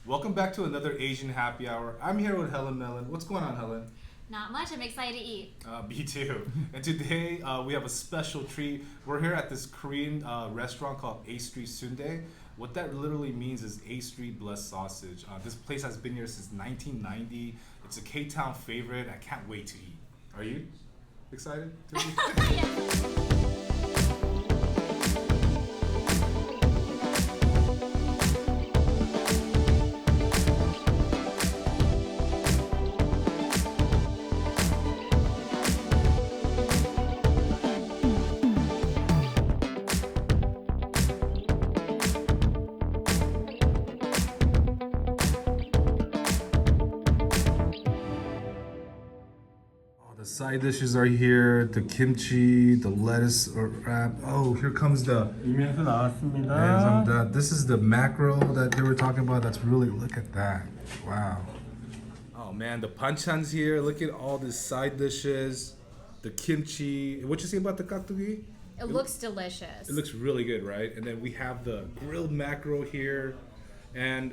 Welcome back to another Asian Happy Hour. I'm here with Helen Mellon. What's going on, Helen? Not much. I'm excited to eat. Me too. And today we have a special treat. We're here at this Korean restaurant called Street Soondae. What that literally means is A Street Blessed Sausage. This place has been here since 1990. It's a K-Town favorite. I can't wait to eat. Are you excited to eat? Yeah. The side dishes are here. The kimchi, the lettuce or wrap. Oh, here comes the. 이면수 나왔습니다. And this is the mackerel that they were talking about. That's really, look at that. Wow. Oh man, the banchan's here. Look at all the side dishes. The kimchi. What you say about the kaktogi? It looks delicious. It looks really good, right? And then we have the grilled mackerel here. And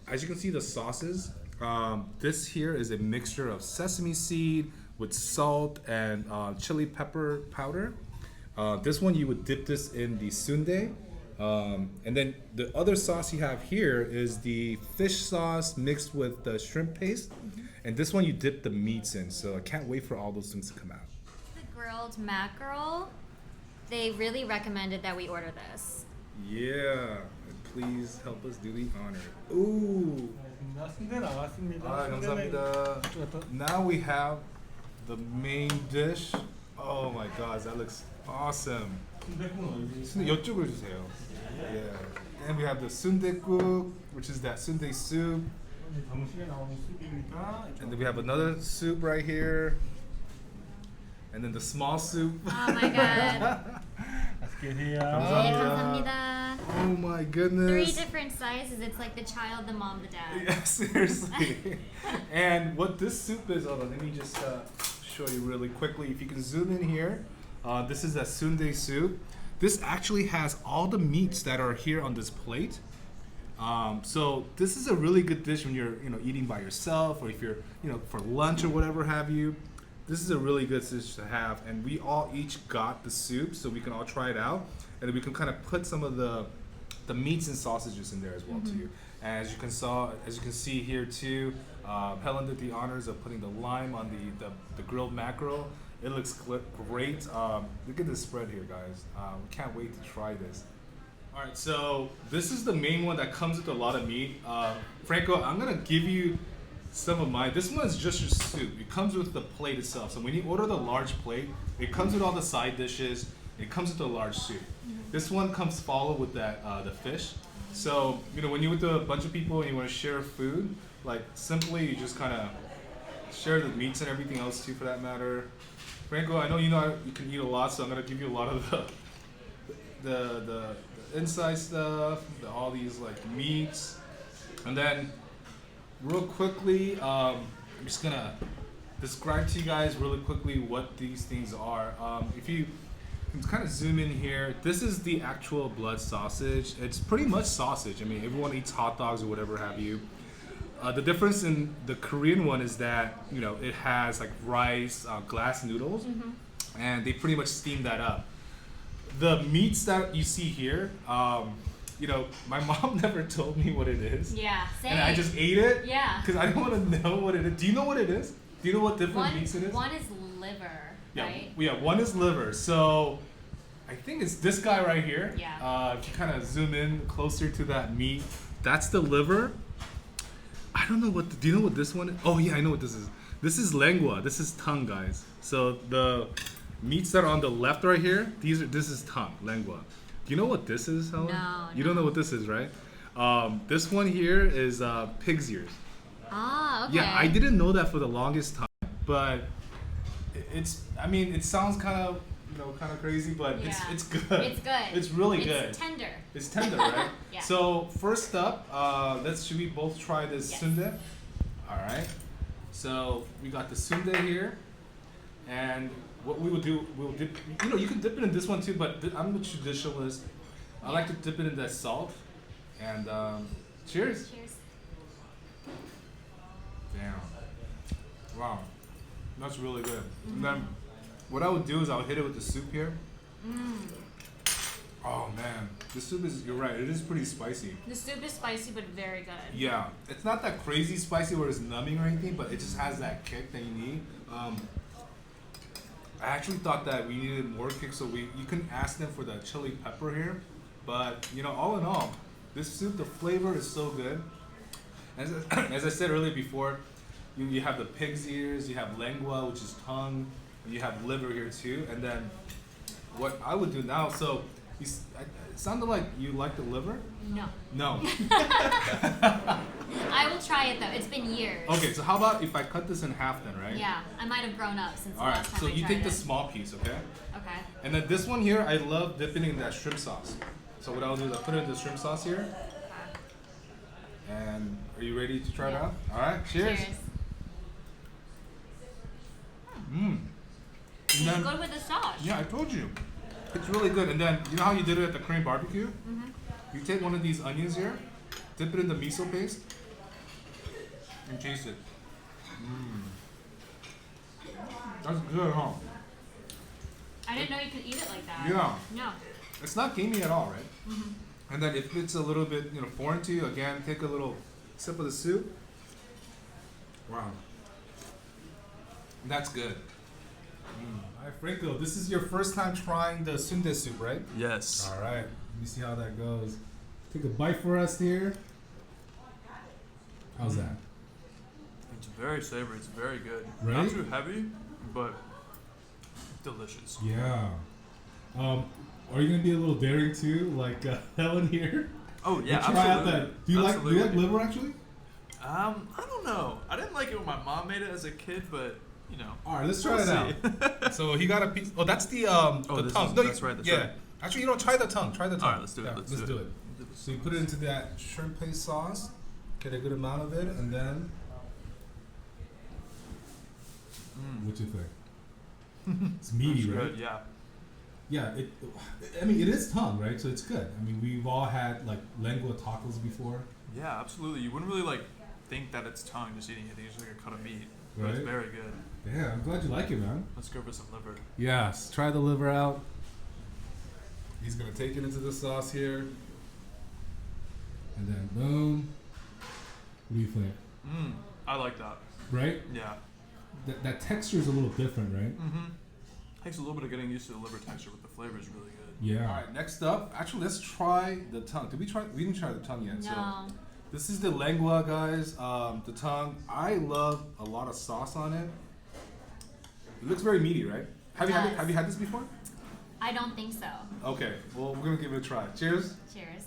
as you can see, the sauces. This here is a mixture of sesame seed with salt and chili pepper powder. This one you would dip this in the sundae. And then the other sauce you have here is the fish sauce mixed with the shrimp paste. And this one you dip the meats in. So I can't wait for all those things to come out. The grilled mackerel, they really recommended that we order this. Yeah. Please help us do the honor. Ooh. 순대 나왔습니다. 감사합니다. Now we have the main dish. Oh my gosh, that looks awesome. 순대 이쪽으로 주세요. Yeah. And we have the sundaeguk, which is that sundae soup. 정식에 나오는 수비입니다. And then we have another soup right here. And then the small soup. Oh my god. 맛있게 드세요. 네, 감사합니다. Oh my Three goodness. different sizes. It's like the child, the mom, the dad. Yeah, seriously. And what this soup is, hold on, let me just show you really quickly. If you can zoom in here, this is a sundae soup. This actually has all the meats that are here on this plate. So this is a really good dish when you're eating by yourself, or if you're for lunch or whatever have you. This is a really good dish to have, and we all each got the soup, so we can all try it out, and then we can kind of put some of the meats and sausages in there as well too. And as you can see here too, Helen did the honors of putting the lime on the grilled mackerel. It looks great. Look at this spread here, guys. We can't wait to try this. All right, so this is the main one that comes with a lot of meat. Franco, I'm gonna give you some of mine. This one is just your soup. It comes with the plate itself. So when you order the large plate, it comes with all the side dishes. It comes with a large soup. This one comes followed with that the fish. So when you're with a bunch of people and you want to share food, like simply you just kind of share the meats and everything else too, for that matter. Franco, I know you can eat a lot, so I'm gonna give you a lot of the inside stuff, all these like meats, and then real quickly, I'm just gonna describe to you guys really quickly what these things are. If you can kind of zoom in here, this is the actual blood sausage. It's pretty much sausage. I mean, everyone eats hot dogs or whatever have you. The difference in the Korean one is that it has like rice, glass noodles, and they pretty much steam that up. The meats that you see here, my mom never told me what it is. Yeah, same. And I just ate it. Yeah. Because I don't want to know what it is. Do you know what it is? Do you know what different meats it is? One is liver, Yeah, right? yeah. One is liver. So I think it's this guy right here. Yeah. If you kind of zoom in closer to that meat, that's the liver. I don't know do you know what this one is? Oh yeah, I know what this is. This is lengua. This is tongue, guys. So the meats that are on the left right here, this is tongue, lengua. Do you know what this is, Helen? No. You don't know what this is, right? This one here is pig's ears. Ah, okay. Yeah, I didn't know that for the longest time, but it sounds kind of crazy, but Yeah. it's good. It's good. It's really good. It's tender. It's tender, right? Yeah. So first up, should we both try this Yes. sundae? All right. So we got the sundae here, and what we will do, we'll dip. You can dip it in this one too, but I'm a traditionalist. I like to dip it in that salt. And cheers. Cheers. Damn. Wow. That's really good. And then what I would do is I would hit it with the soup here. Oh man, the soup is, you're right, it is pretty spicy. The soup is spicy but very good. Yeah, it's not that crazy spicy where it's numbing or anything, but it just has that kick that you need. I actually thought that we needed more kick, so you can ask them for the chili pepper here. But you know, all in all, this soup, the flavor is so good. As I said earlier before, you have the pig's ears, you have lengua, which is tongue, and you have liver here too. And then what I would do now, so it sounded like you like the liver? No. No. I will try it though. It's been years. Okay, so how about if I cut this in half then, right? Yeah, I might have grown up since the Alright, last time so I you tried take it. the small piece, okay? Okay. And then this one here, I love dipping in that shrimp sauce. So what I'll do is I'll put it in the shrimp sauce here. Okay. And are you ready to try it Yeah. out? Alright, cheers. Mmm. It's good with the sauce. Yeah, I told you. It's really good. And then, you know how you did it at the Korean barbecue? Mm-hmm. You take one of these onions here, dip it in the miso paste, and taste it. Mmm. That's good, huh? I didn't know you could eat it like that. Yeah. No. It's not gamey at all, right? And then if it's a little bit, foreign to you, again, take a little sip of the soup. Wow. That's good. All right, Franco, this is your first time trying the Soondae soup, right? Yes. All right. Let me see how that goes. Take a bite for us here. How's that? It's very savory. It's very good. Right? Not too heavy, but delicious. Yeah. Are you gonna be a little daring too, like Helen here? Oh yeah, And try out absolutely. that. Do you like liver actually? I don't know. I didn't like it when my mom made it as a kid, but you know. All right, let's try we'll it out. So he got a piece. Oh, that's the this tongue. is- No, that's right, that's yeah. right. Actually, try the tongue. Try the tongue. All right, let's do it. Yeah, Let's do do it. it. So you put it into that shrimp paste sauce. Get a good amount of it, and then. What you think? It's meaty, That's right? good, yeah. Yeah. I mean, it is tongue, right? So it's good. I mean, we've all had like lengua tacos before. Yeah, absolutely. You wouldn't really think that it's tongue just eating it. It's just like a cut of meat. But Right. it's very good. Yeah, I'm glad you like it, man. Let's go for some liver. Yes, try the liver out. He's gonna take it into the sauce here. And then boom. What do you think? I like that. Right? Yeah. That texture is a little different, right? Takes a little bit of getting used to the liver texture, but the flavor is really good. Yeah. All right, next up, actually, let's try the tongue. We didn't try the tongue yet. No. So this is the lengua, guys. The tongue. I love a lot of sauce on it. It looks very meaty, right? Have you had this before? I don't think so. Okay. Well, we're gonna give it a try. Cheers. Cheers.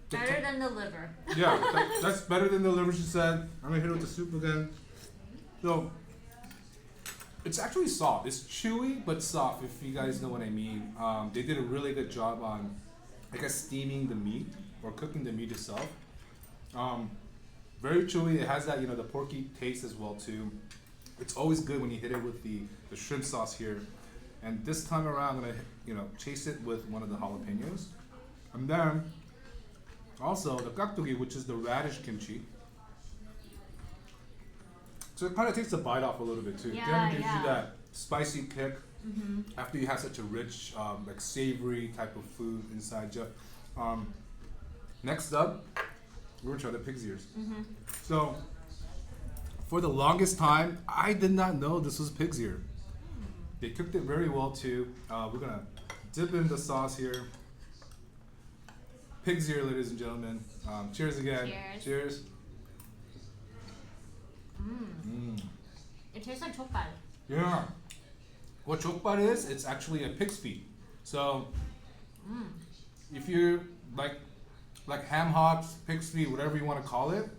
Better than the liver. Yeah, that's better than the liver, she said. I'm gonna hit it with the soup again. So, it's actually soft. It's chewy, but soft, if you guys know what I mean. They did a really good job on, I guess, steaming the meat or cooking the meat itself. Very chewy. It has that, the porky taste as well, too. It's always good when you hit it with the shrimp sauce here. And this time around, I'm gonna, chase it with one of the jalapenos. And then, also, the kaktogi, which is the radish kimchi. So it kind of takes the bite off a little bit too. It Yeah, kind of gives yeah. you that spicy kick after you have such a rich, like savory type of food inside you. Next up, we're gonna try the pig's ears. So, for the longest time, I did not know this was pig's ear. They cooked it very well too. We're gonna dip in the sauce here. Pig's ear, ladies and gentlemen. Cheers again. Cheers. Cheers. It tastes like chokbal. Yeah. What chokbal is, it's actually a pig's feet. So, if you're like ham hocks, pig's feet, whatever you want to call it,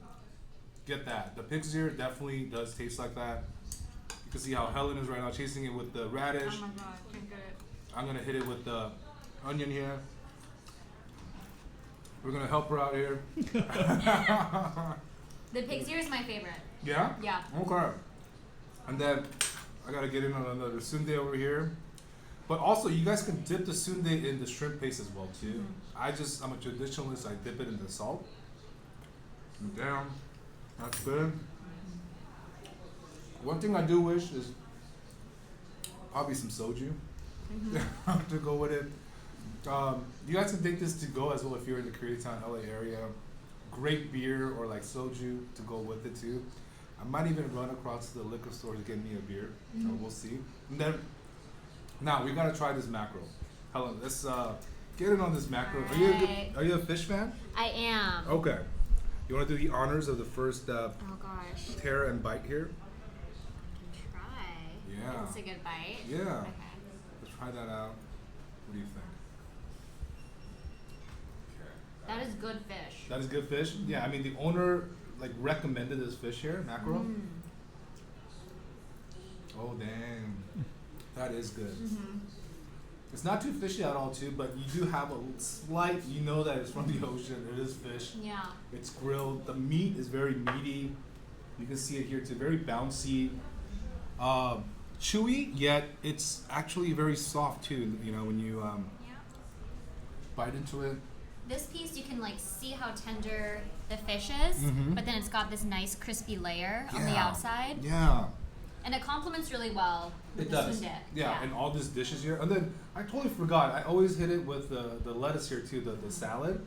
get that. The pig's ear definitely does taste like that. You can see how Helen is right now chasing it with the radish. Oh my god, I can't get it. I'm gonna hit it with the onion here. We're gonna help her out here. The pig's ear is my favorite. Yeah? Yeah. Okay. And then I gotta get in on another Soondae over here. But also, you guys can dip the sundae in the shrimp paste as well too. I'm a traditionalist. I dip it in the salt. Damn, that's good. One thing I do wish is probably some soju to go with it. You guys can take this to go as well if you're in the Koreatown LA area. Great beer or like soju to go with it too. I might even run across the liquor store to get me a beer. So we'll see. And then now we gotta try this mackerel. Helen, let's get in on this mackerel. Alright. Are you a fish fan? I am. Okay. You want to do the honors of the first Oh gosh. tear and bite here? Try. Yeah. It's a good bite. Yeah. Okay. Let's try that out. What do you think? Okay. That is good fish. That is good fish. Yeah, I mean the owner like recommended this fish here, mackerel. Oh dang, that is good. It's not too fishy at all too, but you do have a slight. You know that it's from the ocean. It is fish. Yeah. It's grilled. The meat is very meaty. You can see it here too. Very bouncy, chewy. Yet it's actually very soft too. You know when you Yeah. bite into it. This piece, you can like see how tender the fish is, but then it's got this nice crispy layer on the Yeah. outside, Yeah. and it complements really well with It the does. sundae. Yeah, and all these dishes here. And then I totally forgot. I always hit it with the lettuce here too, the salad.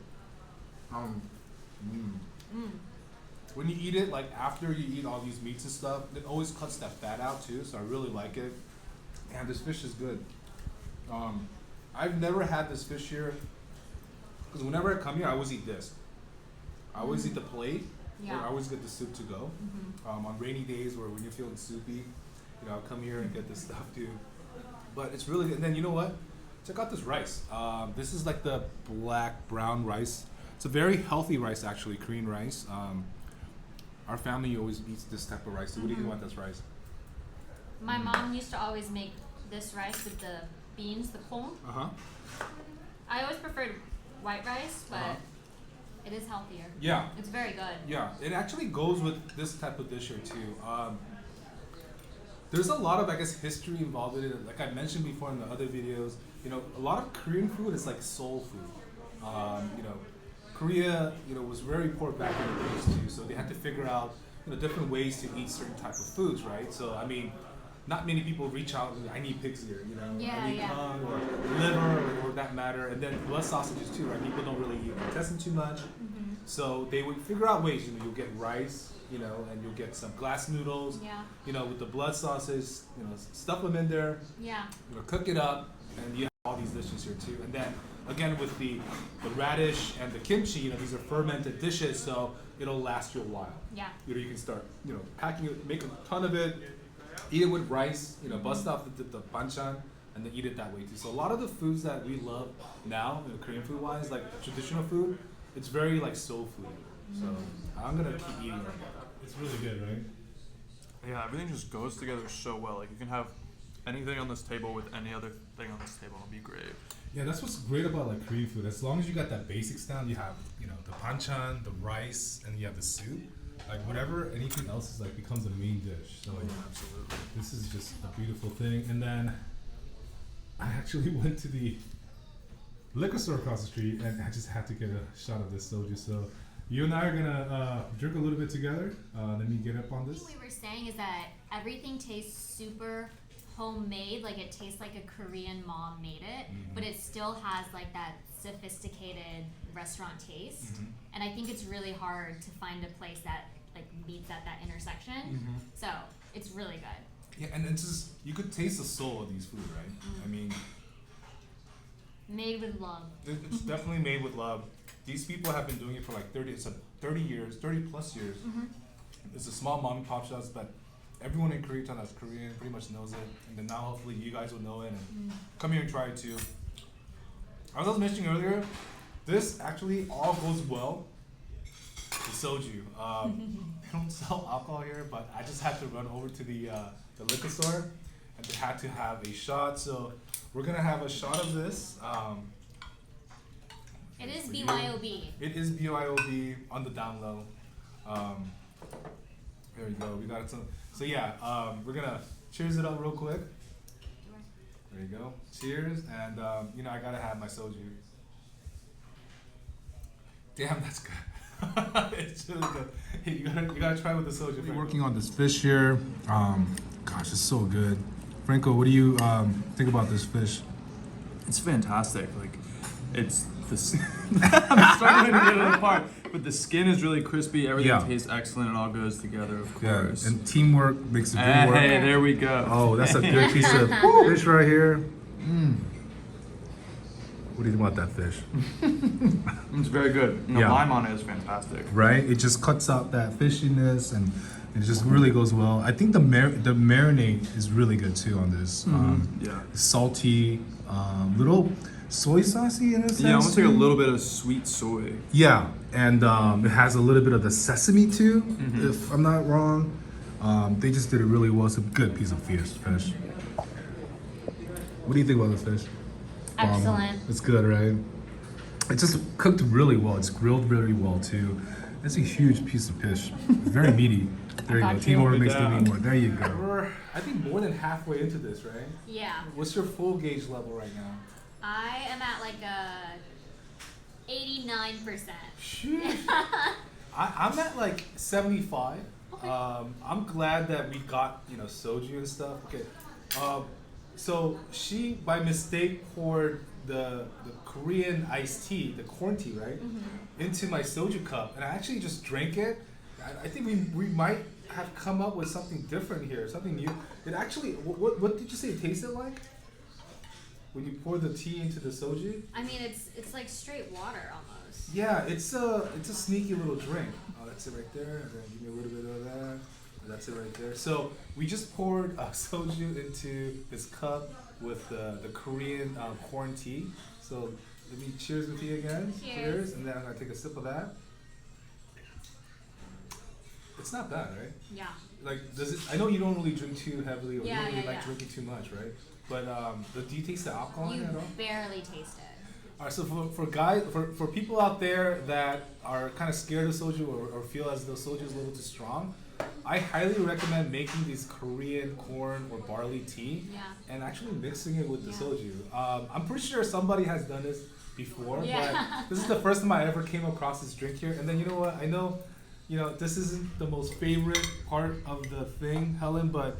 When you eat it, like after you eat all these meats and stuff, it always cuts that fat out too. So I really like it. And this fish is good. I've never had this fish here because whenever I come here, I always eat this. I always eat the plate. Yeah. Or I always get the soup to go. On rainy days or when you're feeling soupy, you know, I'll come here and get this stuff too. But it's really good. And then you know what? Check out this rice. This is like the black brown rice. It's a very healthy rice actually, Korean rice. Our family always eats this type of rice. So what do you think about this rice? My mom used to always make this rice with the beans, the kong. I always preferred white rice, but it is healthier. Yeah. It's very good. Yeah, it actually goes with this type of dish here too. There's a lot of, I guess, history involved in it. Like I mentioned before in the other videos, you know, a lot of Korean food is like soul food. You know, Korea, you know, was very poor back in the days too, so they had to figure out, you know, different ways to eat certain type of foods, right? So I mean, not many people reach out and I need pig's ear, you know, Yeah, I need yeah. tongue or liver or that matter, and then blood sausages too, right? People don't really eat intestine too much, so they would figure out ways. You know, you'll get rice, you know, and you'll get some glass noodles, Yeah. you know, with the blood sausage, you know, stuff them in there, Yeah. you know, cook it up, and you have all these dishes here too. And then again with the radish and the kimchi, you know, these are fermented dishes, so it'll last you a while. Yeah. You know, you can start, you know, packing it, make a ton of it, eat it with rice, you know, bust off the banchan, and then eat it that way too. So a lot of the foods that we love now, you know, Korean food wise, like traditional food, it's very like soul food. So I'm gonna keep eating it. It's really good, right? Yeah, everything just goes together so well. Like you can have anything on this table with any other thing on this table, and it'll be great. Yeah, that's what's great about like Korean food. As long as you got that basics down, you have, you know, the banchan, the rice, and you have the soup. Like whatever, anything else is like becomes a main dish. So like, Absolutely. this is just a beautiful thing. And then I actually went to the liquor store across the street, and I just had to get a shot of this soju. So you and I are gonna drink a little bit together. Let me get up on One this. thing we were saying is that everything tastes super homemade, like it tastes like a Korean mom made it, but it still has like that sophisticated restaurant taste. And I think it's really hard to find a place that like meets at that intersection. So it's really good. Yeah, and it's just you could taste the soul of these food, right? I mean, Made with love. it's definitely made with love. These people have been doing it for like 30 years, 30 plus years. It's a small mom and pop shops, but everyone in Koreatown that's Korean pretty much knows it. And then now hopefully you guys will know it and come here and try it too. As I was mentioning earlier, this actually all goes well with soju. They don't sell alcohol here, but I just had to run over to the liquor store and they had to have a shot. So we're gonna have a shot of this. It is for you. BYOB. It is BYOB on the down low. There we go. We got it. So yeah, we're gonna cheers it up real quick. There you go. Cheers, and you know I gotta have my soju. Damn, that's good. It's really good. Hey, you gotta try with the soju. We're working on this fish here. Gosh, it's so good. Franco, what do you think about this fish? It's fantastic. Like, it's the. I'm struggling to get it apart, but the skin is really crispy. Everything Yeah. tastes excellent. It all goes together, of Yeah, course. and teamwork makes the dream work. Hey, there we go. Oh, that's a good piece of fish right here. What do you think about that fish? It's very good. And the Yeah. lime on it is fantastic. Right? It just cuts out that fishiness and it just really goes well. I think the marinade is really good too on this. Yeah. Salty, little soy saucy in a sense. Yeah, almost like a too. little bit of sweet soy. Yeah, and it has a little bit of the sesame too, Mm-hmm. if I'm not wrong. They just did it really well. It's a good piece of fish. What do you think about the fish? Excellent. It's good, right? It's just cooked really well. It's grilled really well too. It's a huge piece of fish. It's very meaty. There you go. got you. Teamwork makes the Yeah. dream work. There you go. We're, I think, more than halfway into this, right? Yeah. What's your full gauge level right now? I am at like a 89%. I'm at like 75. Okay. I'm glad that we got soju and stuff. Okay. So she by mistake poured the Korean iced tea, the corn tea, right, into my soju cup, and I actually just drank it. I think we might have come up with something different here, something new. It actually, what did you say it tasted like? When you pour the tea into the soju? I mean, it's like straight water almost. Yeah, it's a sneaky little drink. Oh, that's it right there. And then give me a little bit of that. That's it right there. So we just poured soju into this cup with the Korean corn tea. So let me cheers with you again. Cheers. And then I'm gonna take a sip of that. It's not bad, right? Yeah. Like, does it? I know you don't really drink too heavily, or you Yeah, don't really yeah, like yeah. drinking too much, right? But do you taste the alcohol in You it at all? barely taste it. All right, so for people out there that are kind of scared of soju or feel as though soju is a little too strong, I highly recommend making these Korean corn or barley tea Yeah. and actually mixing it with the Yeah. soju. I'm pretty sure somebody has done this before, Yeah. but this is the first time I ever came across this drink here. And then you know what? I know, this isn't the most favorite part of the thing, Helen, but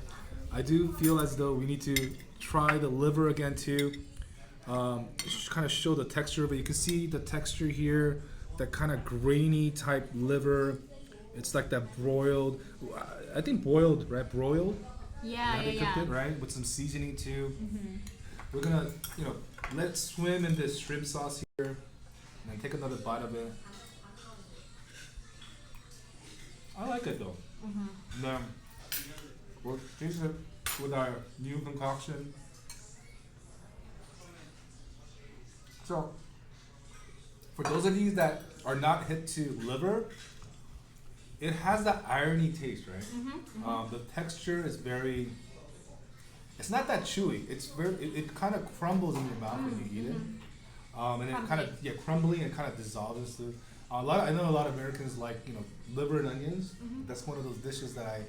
I do feel as though we need to try the liver again too. Just kind of show the texture of it. You can see the texture here, that kind of grainy type liver. It's like that broiled, I think boiled, right? Broiled? Yeah, They yeah, cooked yeah. it, right? With some seasoning too. Mhm. We're gonna, let it swim in this shrimp sauce here. And then take another bite of it. I like it though. Mhm. And then we'll taste it with our new concoction. So, for those of you that are not hip to liver, it has that irony taste, right? The texture is very. It's not that chewy. It's very. It kind of crumbles in your mouth when you eat it, and it kind of crumbly and kind of dissolves into. I know a lot of Americans like liver and onions. That's one of those dishes that I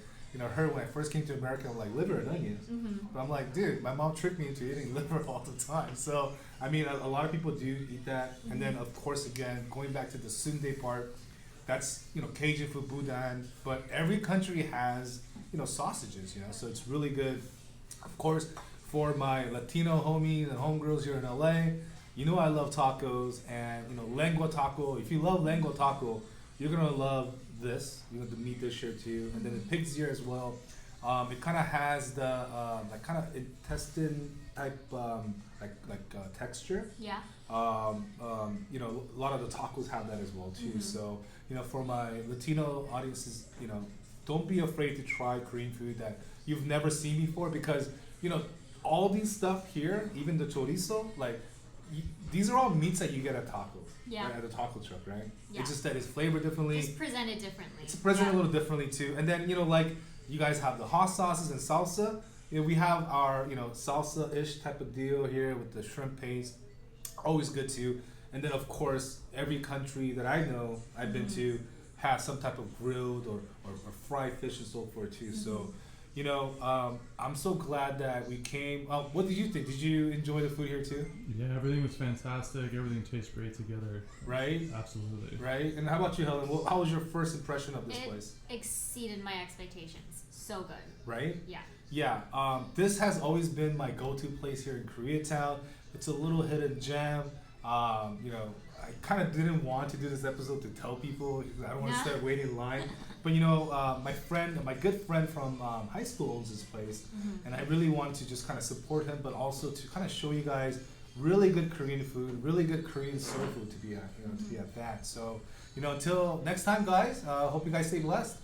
heard when I first came to America. I'm like, liver and onions, but I'm like, dude, my mom tricked me into eating liver all the time. So I mean, a lot of people do eat that, and then of course again going back to the Soondae part. That's Cajun food, boudin, but every country has sausages, so it's really good. Of course, for my Latino homies and homegirls here in LA, I love tacos and lengua taco. If you love lengua taco, you're gonna love this. You have the meat dish here too, and then the pig's ear as well. It kind of has the like kind of intestine type texture. Yeah. A lot of the tacos have that as well too. So, for my Latino audiences, don't be afraid to try Korean food that you've never seen before because, all these stuff here, even the chorizo, these are all meats that you get at tacos. Yeah. Right, at the taco truck, right? Yeah. It's just that it's flavored differently. Just presented differently. It's presented a little differently too. And then, you guys have the hot sauces and salsa. We have our, salsa-ish type of deal here with the shrimp paste. Always good too. And then, of course, every country that I know I've been to has some type of grilled or fried fish and so forth too. So, you know, I'm so glad that we came. What did you think? Did you enjoy the food here too? Yeah, everything was fantastic. Everything tastes great together. Right? Absolutely. Right? And how about you, Helen? How was your first impression of this It place? exceeded my expectations. So good. Right? Yeah. Yeah, this has always been my go-to place here in Koreatown. It's a little hidden gem. You know, I kind of didn't want to do this episode to tell people. I don't want to start waiting in line. But you know, my good friend from high school owns this place, and I really wanted to just kind of support him, but also to kind of show you guys really good Korean food, really good Korean soul food to be at, to be at that. So, you know, until next time, guys. Hope you guys stay blessed.